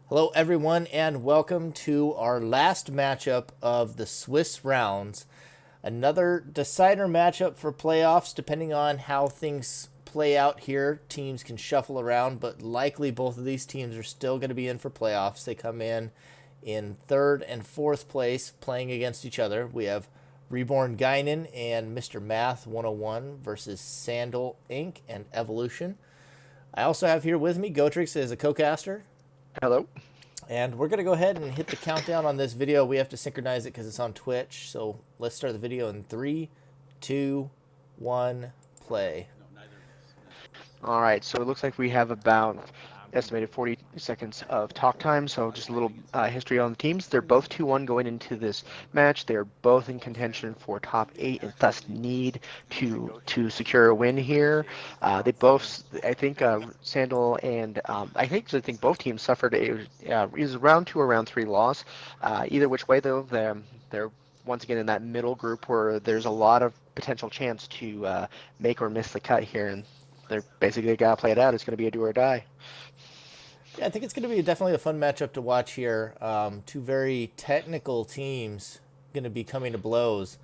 Hello, everyone, and welcome to our last matchup of the Swiss rounds. Another decider matchup for playoffs, depending on how things play out here. Teams can shuffle around, but likely both of these teams are still going to be in for playoffs. They come in third and fourth place playing against each other. We have RebornGaignun and MrMath101 versus Sandal Inc. and Evolution. I also have here with me Goarix as a co-caster. Hello. And we're going to go ahead and hit the countdown on this video. We have to synchronize it because it's on Twitch. So let's start the video in 3, 2, 1, play. All right, so it looks like we have about estimated 40 seconds of talk time. So just a little history on the teams. They're both 2-1 going into this match. They're both in contention for top 8 and thus need to secure a win here. They both, I think, Sandal and I think both teams suffered either round 2 or round 3 loss. Either which way, though, they're once again in that middle group where there's a lot of potential chance to make or miss the cut here, and they're basically got to play it out. It's going to be a do or die. Yeah, I think it's going to be definitely a fun matchup to watch here. Two very technical teams going to be coming to blows.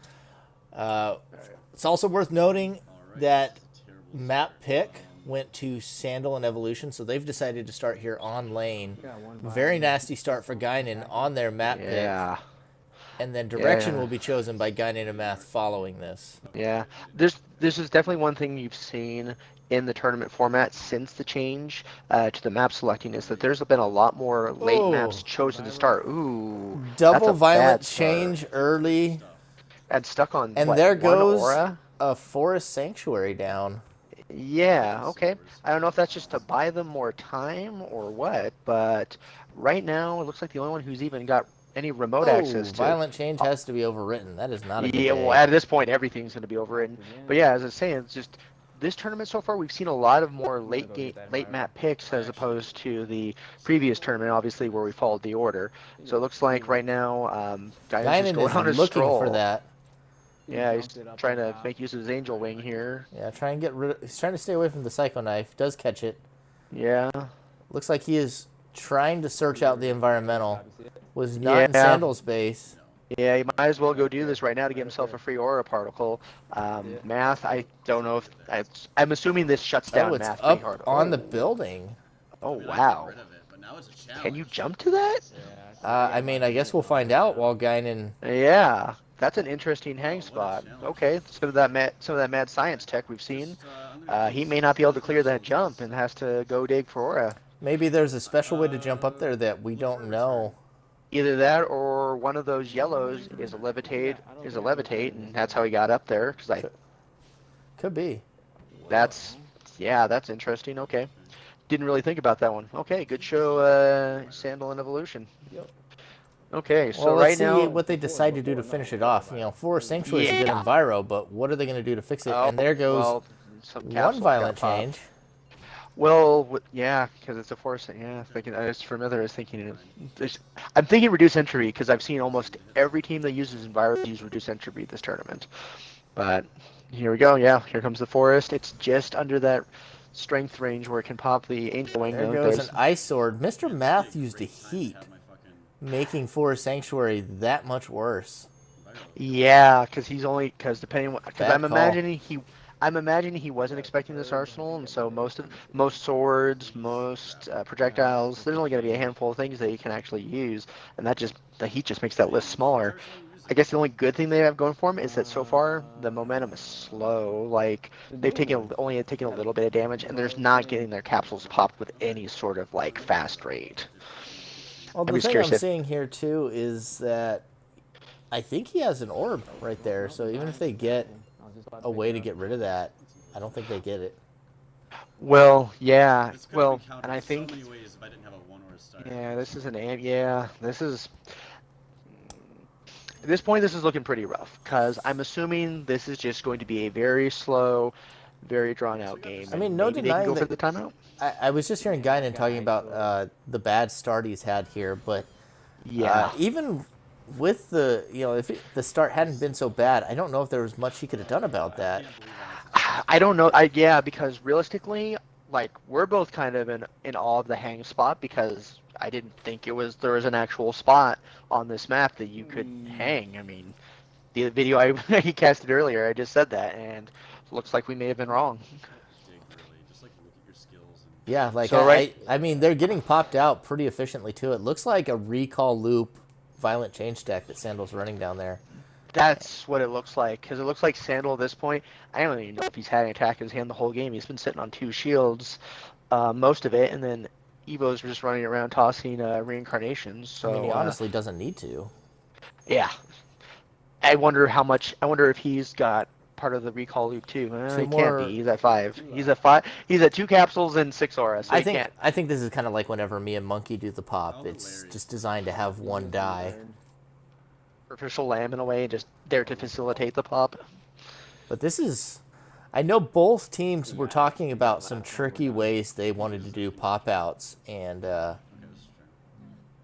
It's also worth noting that map pick went to Sandal and Evolution, so they've decided to start here on lane. Very nasty start for Guinan on their map pick. And then direction will be chosen by Guinan and Math following this. Yeah, this is definitely one thing you've seen in the tournament format since the change to the map selecting, is that there's been a lot more late maps chosen to start. Ooh, double violent change early. And stuck on, and what, there goes aura? A forest sanctuary down. Yeah, okay. I don't know if that's just to buy them more time or what, but right now it looks like the only one who's even got any remote access to violent change has to be overwritten. That is not a good day. Well, at this point everything's going to be overwritten. But yeah, as I was saying, it's just this tournament so far we've seen a lot of more late map picks as opposed to the previous tournament, obviously, where we followed the order. So it looks like right now Guinan is looking for that. Yeah, he's trying to make use of his angel wing here. Yeah, he's trying to stay away from the psycho knife. Does catch it. Yeah. Looks like he is trying to search out the environmental. Was not in Sandal's base. Yeah, he might as well go do this right now to get himself a free aura particle. Math, I don't know if I'm assuming this shuts down Math pretty hard. On the building. Oh wow! Can you jump to that? I mean, I guess we'll find out while Guinan. Yeah, that's an interesting hang spot. Okay, some of that mad science tech we've seen. He may not be able to clear that jump and has to go dig for aura. Maybe there's a special way to jump up there that we don't know. Either that, or one of those yellows is a levitate, and that's how he got up there. Could be. That's interesting. Okay, didn't really think about that one. Okay, good show, Sandal and Evolution. Yep. Okay, so well, let's right see what they decide to do to finish it off. You know, Forest Sanctuary is a good enviro, but what are they going to do to fix it? And there goes one violent change. Well, yeah, because it's a force. Yeah, for another, I was thinking. I'm thinking reduce entropy because I've seen almost every team that uses enviro use reduce entropy this tournament. But here we go. Yeah, here comes the forest. It's just under that strength range where it can pop the angel wing. There goes an ice sword. MrMath used a heat, making Forest Sanctuary that much worse. Yeah, because I'm imagining he wasn't expecting this arsenal, and so most swords, most projectiles, there's only going to be a handful of things that you can actually use, and the heat just makes that list smaller. I guess the only good thing they have going for them is that so far the momentum is slow. Like they've only taken a little bit of damage, and they're not getting their capsules popped with any sort of like fast rate. Well, the thing I'm seeing here too is that I think he has an orb right there, so even if they get a way to get rid of that, I don't think they get it. Well, yeah. Well, and I think this is at this point this is looking pretty rough because I'm assuming this is just going to be a very slow, very drawn out game. I mean, no denying go for the timeout. I was just hearing Guinan talking about the bad start he's had here, but even with the, if the start hadn't been so bad, I don't know if there was much he could have done about that. I don't know. Because realistically, like, we're both kind of in awe of the hang spot because I didn't think there was an actual spot on this map that you could hang. I mean, the video I he casted earlier, I just said that, and looks like we may have been wrong. Yeah, like So right, I mean, they're getting popped out pretty efficiently too. It looks like a recall loop, violent change stack that Sandal's running down there. that's what it looks like, because it looks like Sandal at this point. I don't even know if he's had an attack in his hand the whole game. He's been sitting on 2 shields, most of it, and then Evo's just running around tossing reincarnations. So I mean, he honestly doesn't need to. yeah, I wonder how much. I wonder if he's got part of the recall loop too. He can't be. He's at 5. He's at 5. He's at 2 capsules and 6 auras. So I think this is kind of like whenever me and Monkey do the pop. It's just designed to have one die. Artificial lamb in a way, just there to facilitate the pop. But this is, I know both teams were talking about some tricky ways they wanted to do pop outs, and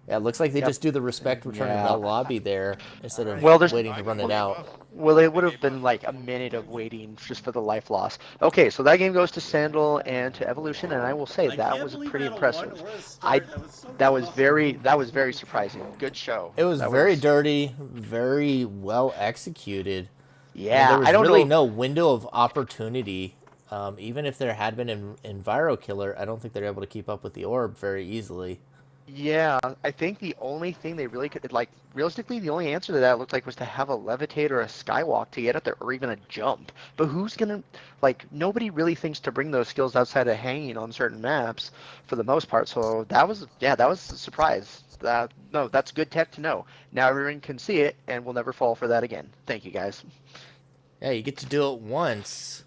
yeah, it looks like they just do the respect return to the lobby there instead of waiting to run it out. Well, it would have been like a minute of waiting just for the life loss. Okay, so that game goes to Sandal and to Evolution, and I will say that was pretty impressive. That was very surprising. Good show. It was very dirty, very well executed. Yeah, and there was really no window of opportunity. Even if there had been an Enviro killer, I don't think they're able to keep up with the orb very easily. Yeah, I think the only thing they really could, like, realistically, the only answer to that looked like was to have a levitate or a skywalk to get up there, or even a jump. But who's gonna, like, nobody really thinks to bring those skills outside of hanging on certain maps for the most part. So that was a surprise. No, that's good tech to know. Now everyone can see it, and we'll never fall for that again. Thank you, guys. Yeah, you get to do it once.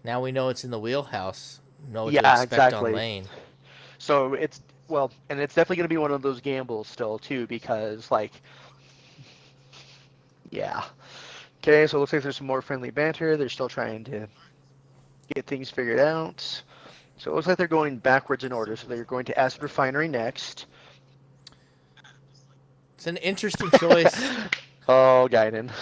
Now we know it's in the wheelhouse. Know what to expect on lane. So it's, well, and it's definitely going to be one of those gambles still, too, because, like, yeah. Okay, so it looks like there's some more friendly banter. They're still trying to get things figured out. So it looks like they're going backwards in order. So they're going to Acid Refinery next. It's an interesting choice. Oh, Gaiden.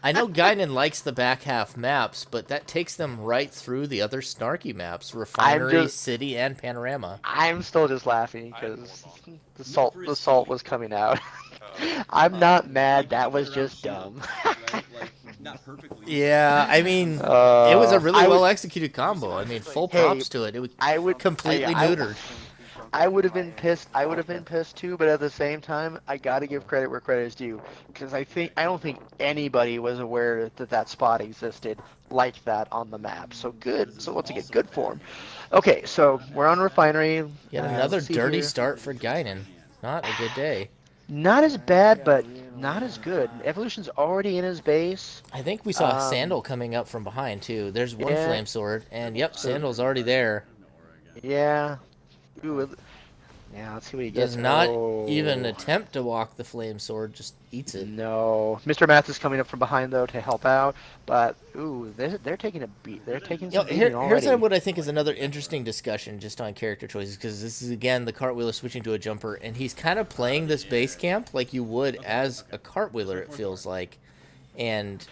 I know Gaiden likes the back half maps, but that takes them right through the other snarky maps, Refinery, City, and Panorama. I'm still just laughing because the salt was coming out. I'm not mad, that was just dumb. Yeah, I mean, it was a really well-executed combo. I mean, full props to it. It was completely neutered. I would have been pissed. I would have been pissed too, but at the same time, I got to give credit where credit is due, because I don't think anybody was aware that spot existed like that on the map. So good. So once again, good form. Okay, so we're on Refinery. Yet another dirty start for Gaiden. Not a good day. Not as bad, but not as good. Evolution's already in his base. I think we saw Sandal coming up from behind too. There's one flame sword, and yep, Sandal's already there. Yeah. Ooh, yeah, let's see what he gets. Does not even attempt to walk the flame sword, just eats it. No. MrMath is coming up from behind, though, to help out. But, ooh, they're taking a beat. They're taking some beating already. Here's what I think is another interesting discussion just on character choices, because this is, again, the cartwheeler switching to a jumper, and he's kind of playing this base camp like you would as a cartwheeler, it feels like, and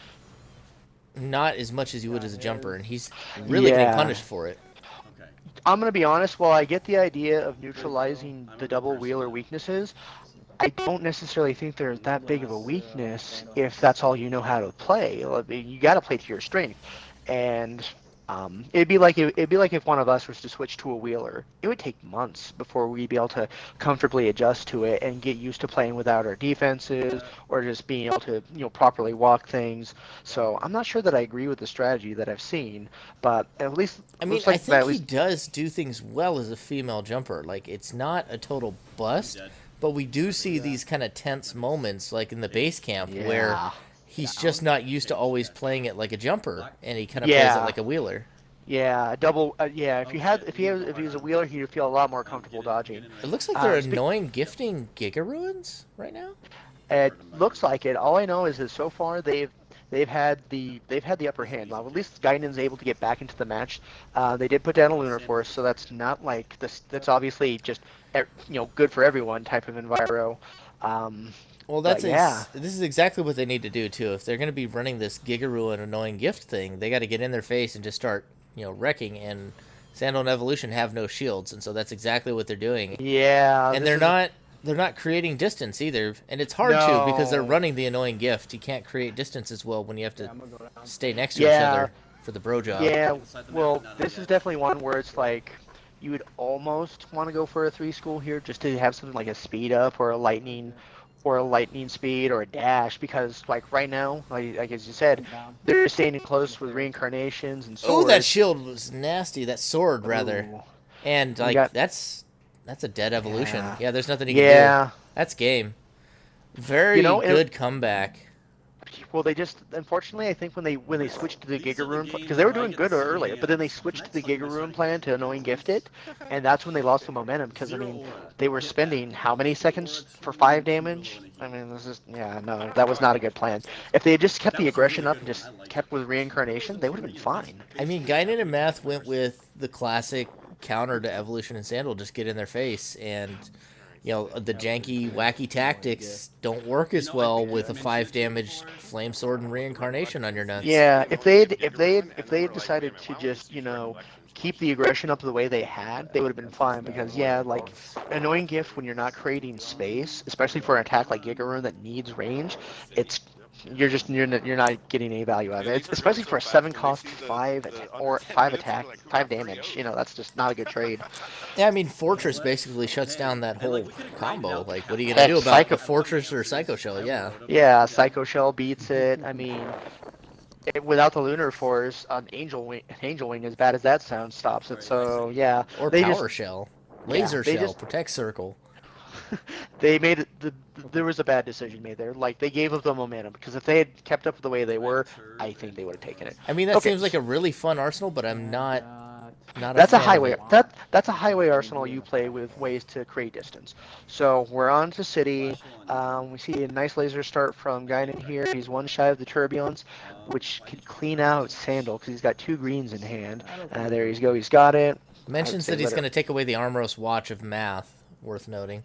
not as much as you would as a jumper, and he's really getting punished for it. I'm going to be honest, while I get the idea of neutralizing the double wheeler weaknesses, I don't necessarily think they're that big of a weakness if that's all you know how to play. I mean, you got to play to your strength. And it'd be like if one of us was to switch to a wheeler. It would take months before we'd be able to comfortably adjust to it and get used to playing without our defenses or just being able to properly walk things. So I'm not sure that I agree with the strategy that I've seen, but at least I mean, I think he does do things well as a female jumper. Like, it's not a total bust, but we do see these kind of tense moments, like in the base camp, where he's just not used to always playing it like a jumper, and he kind of plays it like a wheeler. Yeah, double. Yeah, if he was a wheeler, he'd feel a lot more comfortable dodging. It looks like they're annoying gifting Giga Ruins right now. It looks like it. All I know is that so far they've had the upper hand. Now, at least Gainun's able to get back into the match. They did put down a Lunar Force, so that's not like this. That's obviously just good for everyone type of enviro. Well, this is exactly what they need to do too. If they're going to be running this Giga Ruin annoying gift thing, they got to get in their face and just start wrecking. And Sandal and Evolution have no shields, and so that's exactly what they're doing. Yeah, And this is they're not creating distance either, and it's hard to because they're no. running the annoying gift. You can't create distance as well when you have to stay next to each Yeah, other for the bro job. yeah. Well, this is definitely one where it's like you would almost want to go for a 3 school here just to have something like a speed up or a lightning speed or a dash because like right now, like as you said, they're staying close with reincarnations and Oh, that swords. shield was nasty. That sword rather, Ooh, and we like got that's a dead evolution. yeah, Yeah, there's nothing you can do. yeah. That's game. You Very know, and good comeback. well, they just unfortunately I think when they switched to the Giga Rune because they were doing good earlier, but then they switched to the Giga Rune plan to annoying gifted, and that's when they lost the momentum because I mean they were spending how many seconds for 5 damage? I mean this is yeah no that was not a good plan. If they had just kept the aggression up and just kept with reincarnation, they would have been fine. I mean, Guinan and Math went with the classic counter to Evolution and Sandal, just get in their face, and the janky, wacky tactics don't work as well with a 5 damage flame sword and reincarnation on your nuts. Yeah, if they had decided to just keep the aggression up the way they had, they would have been fine because yeah, like annoying gift when you're not creating space, especially for an attack like Gigaroon that needs range, it's you're not getting any value out of it. It's, especially for a 7 cost 5 attack 5 damage. That's just not a good trade. Yeah, I mean, Fortress basically shuts down that whole combo. Like, what are you gonna Heck, do about Psycho a Fortress or Psycho Shell? Yeah, yeah, Psycho Shell beats it. I mean, without the Lunar Force, Angel Wing, as bad as that sounds, stops it. So yeah, or they just Power Shell, yeah Laser they Shell, just Protect Circle. they made it. There was a bad decision made there. Like they gave up the momentum because if they had kept up the way they were, I think they would have taken it. I mean, that Okay, seems like a really fun arsenal, but I'm not a that's a fan of highway. it. That's a highway arsenal you play with ways to create distance. So we're on to city. We see a nice laser start from Guinan here. He's one shy of the turbulence, which can clean out Sandal because he's got 2 greens in hand. There you go. He's got it. I would Mentions say that he's let going it. to take away the Armoros Watch of Math. Worth noting.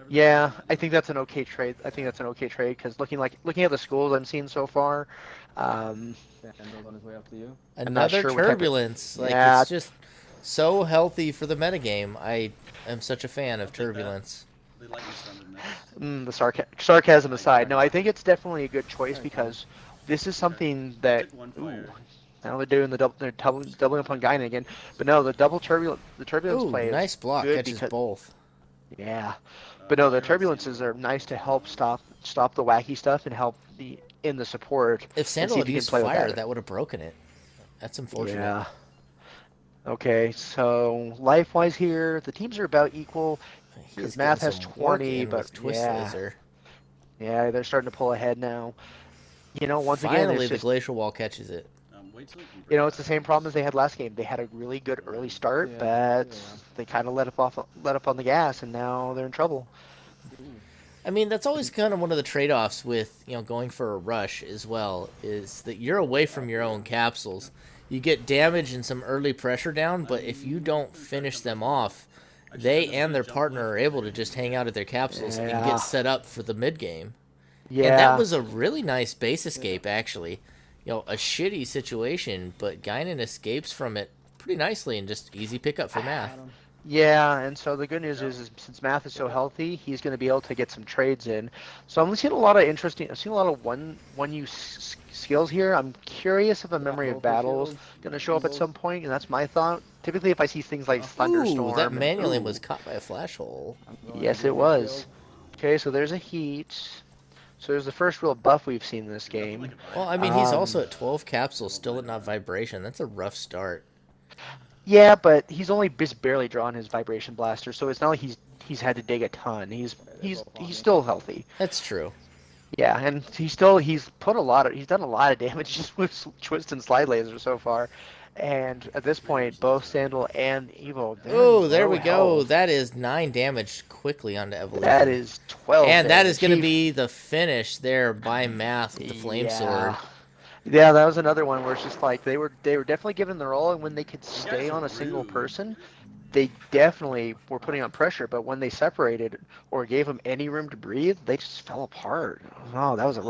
Yeah, I think that's an okay trade. I think that's an okay trade because looking at the schools I'm seeing so far, um, I'm not Another sure what type of. Turbulence. Like, Yeah, it's just so healthy for the metagame. I am such a fan of Turbulence. the sarcasm aside, no, I think it's definitely a good choice because this is something that. Ooh, now they're doing doubling up on Guinan again, but no, the turbulence Ooh, play is nice block. good Catches because both. yeah, but no, the turbulences are nice to help stop the wacky stuff and help in the support If and Sandal see if had you can used play with fire, that. that would have broken it. That's unfortunate. Yeah. Okay, so life-wise here, the teams are about equal He's because getting Math has some work 20, in but with Twist yeah, Laser. yeah, they're starting to pull ahead now. Once again, Finally, it's the just, Glacial Wall catches it. it's the same problem as they had last game. They had a really good early start, but they kind of let up on the gas, and now they're in trouble. I mean, that's always kind of one of the trade-offs with going for a rush as well. Is that you're away from your own capsules. You get damage and some early pressure down, but if you don't finish them off, they and their partner are able to just hang out at their capsules and get Yeah, set up for the mid game. And that yeah. was a really nice base escape, actually. A shitty situation, but Guinan escapes from it pretty nicely and just easy pickup for Math. Yeah, and so the good news is since Math is so healthy, he's going to be able to get some trades in. So I'm seeing a lot of interesting. I'm seeing a lot of one use skills here. I'm curious if a memory of battles going to show up at some point, and that's my thought. Typically, if I see things like Ooh, that thunderstorm and manually was ooh, caught by a flash hole. yes, it was. Okay, so there's a heat. So there's the first real buff we've seen in this game. Well, I mean, he's Um, also at 12 capsules, still at not vibration. That's a rough start. yeah, but he's only just barely drawn his vibration blaster, so it's not like he's had to dig a ton. He's still healthy. That's true. Yeah, and he's done a lot of damage just with twist and slide laser so far. And at this point, both Sandal and Evo, they're Oh, in there low we go. health. That is 9 damage quickly onto That Evolution. is 12 And that is damage. going to be the finish there by Math with the Flame Yeah. Sword. Yeah, that was another one where it's just like they were definitely giving their all, and when they could stay on a single person, they definitely were putting on pressure. But when they separated or gave them any room to breathe, they just fell apart. Oh, that was a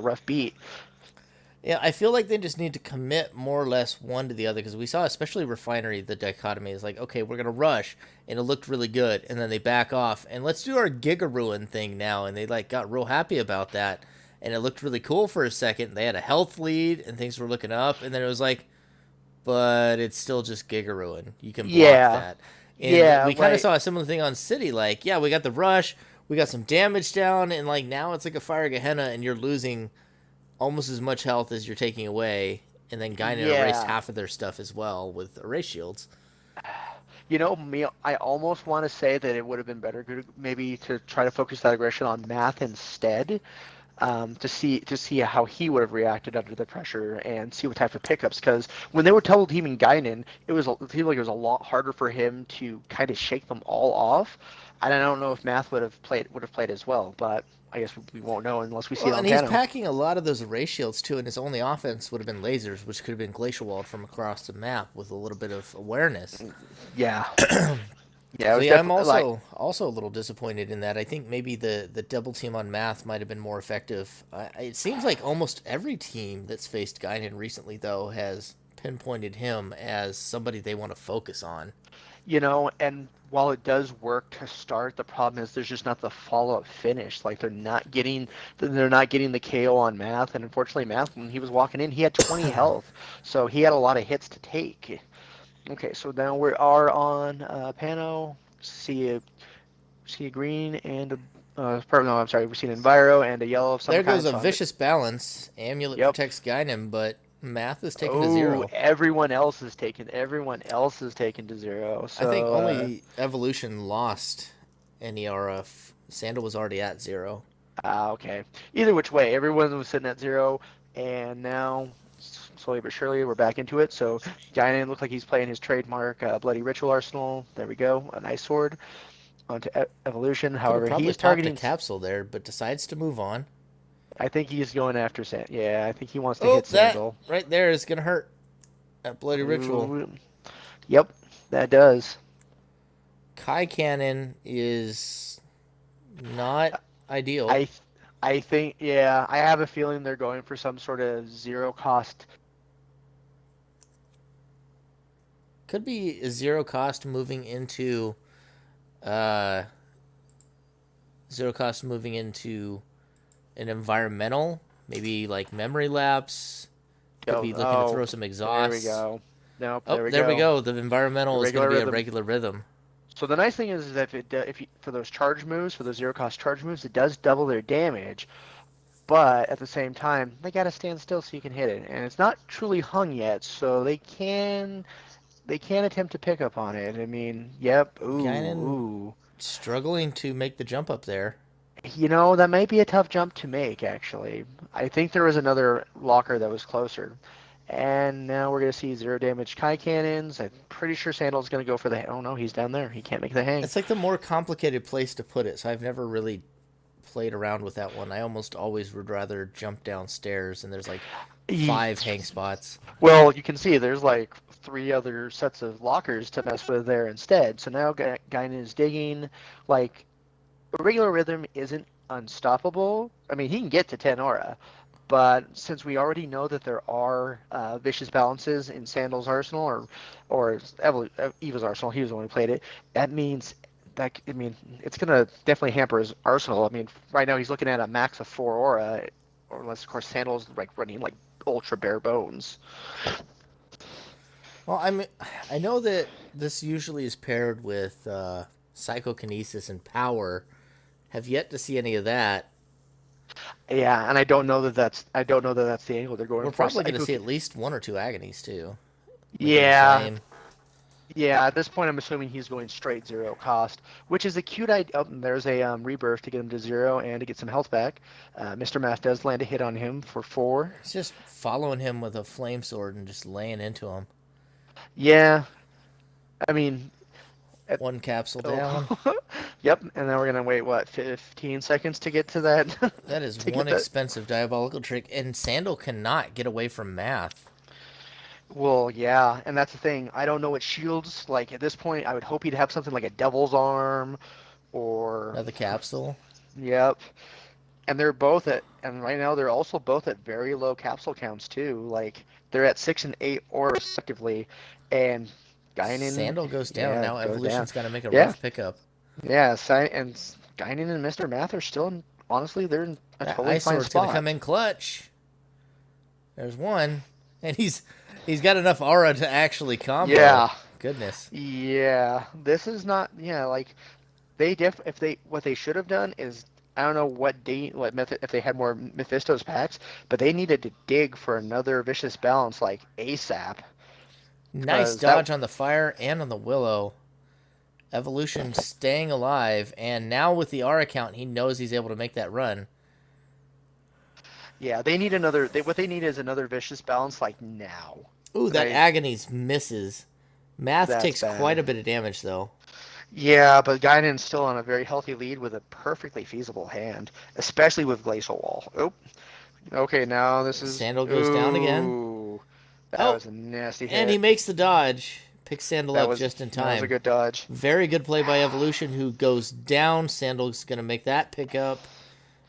rough beat. Yeah, I feel like they just need to commit more or less one to the other because we saw, especially Refinery, the dichotomy is like, okay, we're gonna rush, and it looked really good, and then they back off, and let's do our Giga Ruin thing now, and they like got real happy about that, and it looked really cool for a second. They had a health lead, and things were looking up, and then it was like, but it's still just Giga Ruin. You can block Yeah, that, and yeah, we kind of like saw a similar thing on City. Like, yeah, we got the rush, we got some damage down, and like now it's like a Fire Gehenna, and you're losing almost as much health as you're taking away, and then Guinan erased yeah. half of their stuff as well with erase shields. You know, me, I almost want to say that it would have been better maybe to try to focus that aggression on Math instead, to see how he would have reacted under the pressure and see what type of pickups. Because when they were double teaming Guinan, it seemed like it was a lot harder for him to kind of shake them all off. And I don't know if Math would have played as well, but I guess we won't know unless we see Well, it on and he's Pano. packing a lot of those erase shields too, and his only offense would have been lasers, which could have been glacial walled from across the map with a little bit of awareness. Yeah, yeah, it So was yeah, I'm definitely like also a little disappointed in that. I think maybe the double team on Math might have been more effective. It seems like almost every team that's faced Guinan recently though has pinpointed him as somebody they want to focus on. and while it does work to start, the problem is there's just not the follow-up finish. Like they're not getting the KO on Math, and unfortunately, Math when he was walking in, he had 20 health, so he had a lot of hits to take. Okay, so now we are on Pano. See a green and no, I'm sorry, we see an Enviro and a yellow of some There goes kind. a So vicious balance. Amulet yep. protects Guinan, but Math is taken to Oh, zero. everyone else is taken to zero. I think So only Evolution lost any RF. Sandal was already at zero. okay. Either which way, everyone was sitting at zero, and now slowly but surely we're back into it. So Guinan looks like he's playing his trademark Bloody Ritual Arsenal. There we go, a nice sword onto Evolution. Could have However, probably he's popped a targeting. capsule there, but decides to move on. I think he's going after Sand. Yeah, I think he wants to Oh, hit that Sandal. right there is gonna hurt. That bloody ritual. Ooh, yep, that does. Kai Cannon is not ideal. I I think, yeah, I have a feeling they're going for some sort of zero cost. Could be a zero cost uh moving into an environmental, maybe like memory lapse. Could Oh, be looking to oh, throw some there we exhausts. go. Nope, Oh, there we there we go. go. The A environmental is going to regular be a rhythm. regular rhythm. So the nice thing is that if you, for those charge moves, for those zero cost charge moves, it does double their damage. But at the same time, they gotta stand still so you can hit it, and it's not truly hung yet, so they can attempt to pick up on it. I mean, yep, Guinan ooh. struggling to make the jump up there. That might be a tough jump to make, actually. I think there was another locker that was closer. And now we're going to see zero damage Kai cannons. I'm pretty sure Sandal's going to go for the. Oh no, he's down there. He can't make the hang. It's like the more complicated place to put it, so I've never really played around with that one. I almost always would rather jump downstairs, and there's like Ye- 5 hang spots. Well, you can see there's like 3 other sets of lockers to mess with there instead. So now Guinan is digging. Like, a regular rhythm isn't unstoppable. I mean, he can get to 10 aura. But since we already know that there are vicious balances in Sandal's arsenal or Eva's arsenal, he was the one who played it. That means it's gonna definitely hamper his arsenal. I mean, right now he's looking at a max of 4 aura, or unless of course Sandal's like running like ultra bare bones. Well, I know that this usually is paired with psychokinesis and power. Have yet to see any of that. Yeah, and I don't know that that's the angle they're going We're for. probably going to see at least 1 or 2 agonies too, like in the Yeah, flame. Yeah, at this point, I'm assuming he's going straight zero cost, which is a cute idea. Oh, and there's a rebirth to get him to zero and to get some health back. Mr. Math does land a hit on him for 4. It's just following him with a flame sword and just laying into him. Yeah, I mean, at, 1 capsule down. oh, yep. And then we're gonna wait what 15 seconds to get to that That is to one get that. expensive diabolical trick, and Sandal cannot get away from Math. Well, yeah, and that's the thing. I don't know what shields like at this point. I would hope he'd have something like a devil's arm or Another capsule. yep. and right now they're also both at very low capsule counts too. Like they're at 6 and 8 orbs respectively, and Guinan, Sandal goes down. yeah, Now goes down. Evolution's got to make a Yeah, rough pickup. yeah, and Guinan and MrMath are still honestly they're in a That totally Ice fine Sword's going to spot. come in clutch. There's one. And he's got enough aura to actually combo. Yeah, Goodness. yeah. This is not yeah like if they what they should have done is I don't know what method if they had more Mephisto's packs, but they needed to dig for another vicious balance like ASAP Nice because that dodge on the fire and on the Willow. Evolution staying alive, and now with the aura count, he knows he's able to make that run. yeah what they need is another vicious balance like now. Ooh, that Right? Agonies misses. Math That's takes quite bad. a bit of damage, though. Yeah, but Guinan's still on a very healthy lead with a perfectly feasible hand, especially with Glacial Wall. Oh, okay, now this is Sandal goes down again. ooh, that Oh, was a nasty and he hit. makes the dodge. Picks Sandal up just in That was a time. good dodge. Very good play by Evolution, who goes down. Sandal's going to make that pickup.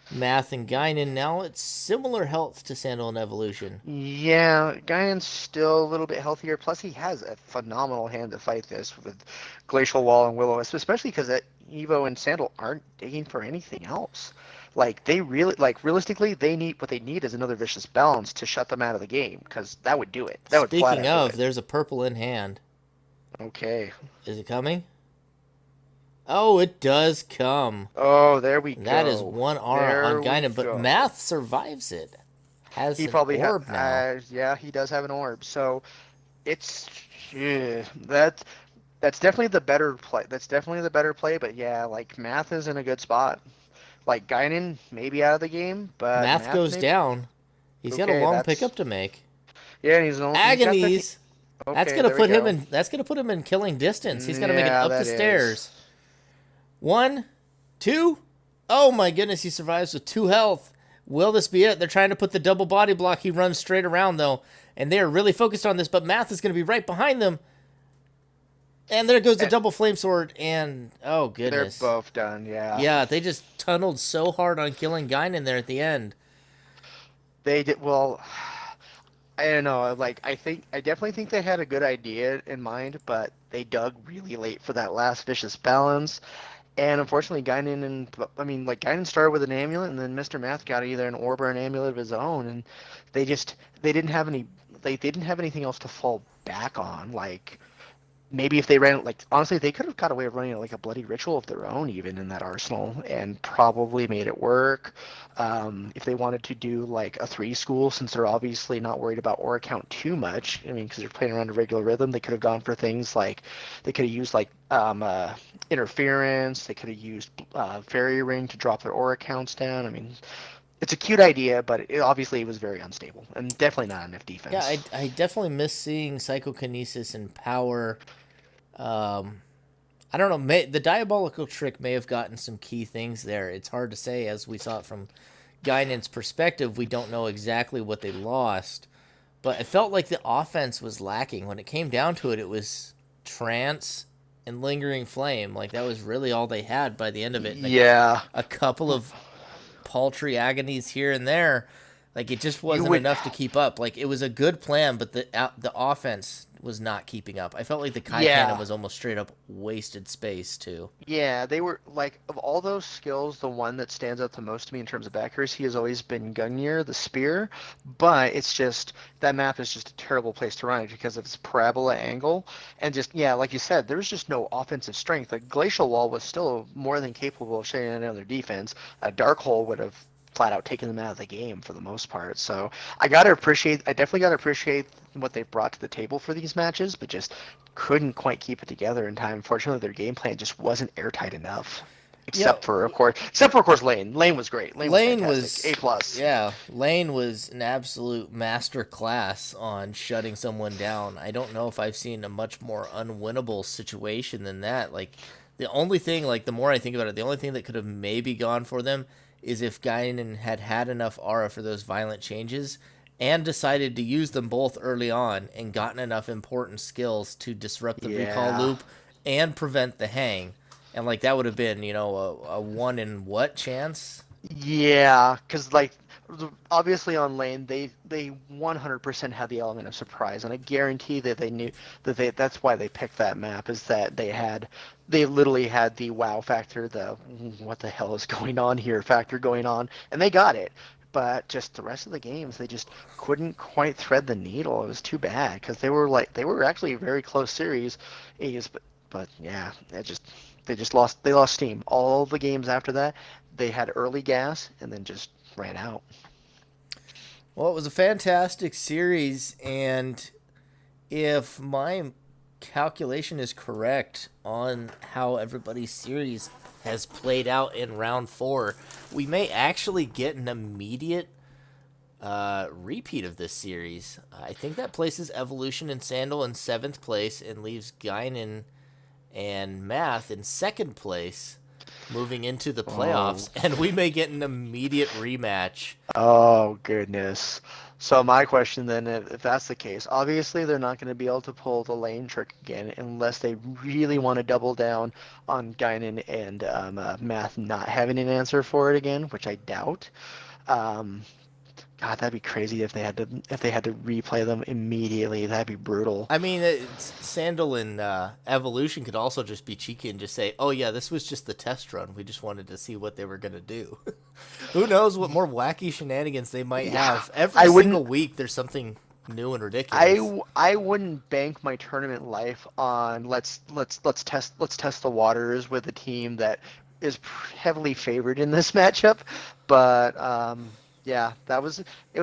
Math and Guinan now it's similar health to Sandal and Evolution. Yeah, Guyan's still a little bit healthier. Plus, he has a phenomenal hand to fight this with Glacial Wall and Willow, especially because Evo and Sandal aren't digging for anything else. Like they really, like realistically, what they need is another vicious balance to shut them out of the game because that would do it. That would flat Speaking out do of, it. there's a purple in hand. Okay. Is it coming? Oh, it does come. Oh, there we go. That is one aura There on we Guinan, but go. Math survives it. Has He an probably orb now. yeah, he does have an orb. So it's yeah, that's definitely the better play. That's definitely the better play. But yeah, like Math is in a good spot. Like Guinan maybe out of the game, but Math Math goes maybe down. He's got a okay. long That's pickup to make. yeah. He's got 13. Agonies. That's Okay, gonna there we put him go. in. That's gonna put him in killing distance. He's gotta make it Yeah, up the that is. stairs. 1, 2. Oh my goodness, he survives with 2 health. Will this be it? They're trying to put the double body block. He runs straight around though, and they are really focused on this. But Math is gonna be right behind them. And there goes the And double flame sword. And oh they're goodness, both done. Yeah, yeah, they just tunneled so hard on killing Guinan there at the end. they did well. I don't know. Like I definitely think they had a good idea in mind, but they dug really late for that last vicious balance. And unfortunately, Guinan started with an amulet, and then MrMath got either an orb or an amulet of his own, and they didn't have anything else to fall back on. Like maybe if they ran like honestly they could have got away with running like a bloody ritual of their own even in that arsenal and probably made it work. If they wanted to do like a 3 school, since they're obviously not worried about aura count too much, I mean because they're playing around a regular rhythm, they could have gone for things like they could have used like interference, they could have used fairy ring to drop their aura counts down. I mean it's a cute idea, but obviously it was very unstable and definitely not enough Yeah, defense. I definitely miss seeing psychokinesis and power. I don't know. The diabolical trick may have gotten some key things there. It's hard to say, as we saw it from Guinan's perspective. We don't know exactly what they lost, but it felt like the offense was lacking. When it came down to it, it was trance and lingering flame. Like that was really all they had by the end of it. And Yeah, a couple of paltry agonies here and there. Like it just you wasn't would. enough to keep up. Like it was a good plan, but the offense was not keeping up. I felt like the Kai Cannon Yeah, was almost straight up wasted space too. yeah, they were like of all those skills, the one that stands out the most to me in terms of accuracy has always been Gungnir, the spear. But it's just that map is just a terrible place to run it because of its parabola angle and just yeah, like you said, there was just no offensive strength. Like Glacial Wall was still more than capable of shutting down their defense. A Dark Hole would have flat out taken them out of the game for the most part. So I definitely gotta appreciate what they've brought to the table for these matches, but just couldn't quite keep it together in time. Unfortunately, their game plan just wasn't airtight enough. Yeah, Except for of course Lane. Lane was great. Lane was Lane fantastic. was A plus. yeah, Lane was an absolute master class on shutting someone down. I don't know if I've seen a much more unwinnable situation than that. Like the only thing, like the more I think about it, the only thing that could have maybe gone for them is if Guinan had had enough aura for those violent changes and decided to use them both early on and gotten enough important skills to disrupt the recall Yeah. loop and prevent the hang. And like that would have been, a one in what chance? Yeah, because like obviously on lane they 100% had the element of surprise, and I guarantee that they knew that that's why they picked that map, is that they literally had the wow factor, the what the hell is going on here factor going on, and they got it. But just the rest of the games, they just couldn't quite thread the needle. It was too bad because they were actually a very close series, but yeah, they lost steam. All the games after that, they had early gas and then just ran out. Well, it was a fantastic series, and if my calculation is correct on how everybody's series has played out in round 4, we may actually get an immediate repeat of this series. I think that places Evolution and Sandal in 7th place and leaves Guinan and Math in 2nd place moving into the Oh, playoffs, and we may get an immediate rematch. oh goodness. So my question then, if that's the case, obviously they're not going to be able to pull the lane trick again unless they really want to double down on Guinan and Math not having an answer for it again, which I doubt. Um, God, that'd be crazy if they had to replay them immediately. That'd be brutal. I mean, Sandal and Evolution could also just be cheeky and just say, "Oh yeah, this was just the test run. We just wanted to see what they were gonna do." Who knows what more wacky shenanigans they might Yeah, have? Every I wouldn't. single week, there's something new and ridiculous. I wouldn't bank my tournament life on let's test the waters with a team that is heavily favored in this matchup, but yeah, it was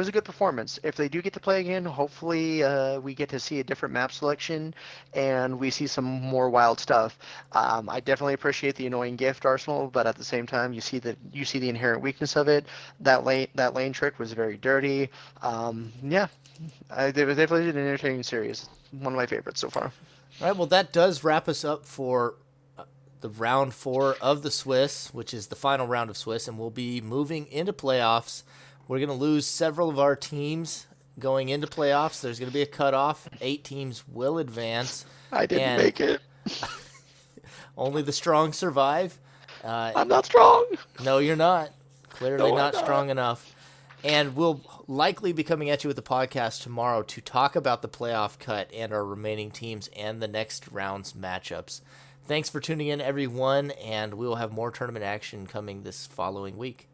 a good performance. If they do get to play again, hopefully we get to see a different map selection and we see some more wild stuff. I definitely appreciate the annoying gift arsenal, but at the same time, you see the inherent weakness of it. That lane trick was very dirty. Yeah, it was definitely an entertaining series. One of my favorites so far. All right, well, that does wrap us up for the round 4 of the Swiss, which is the final round of Swiss, and we'll be moving into playoffs. We're going to lose several of our teams going into playoffs. There's going to be a cutoff. 8 teams will advance, I didn't and make it. only the strong survive. I'm not strong. No, you're not. Clearly No, I'm not not. strong enough. And we'll likely be coming at you with a podcast tomorrow to talk about the playoff cut and our remaining teams and the next round's matchups. Thanks for tuning in, everyone, and we will have more tournament action coming this following week.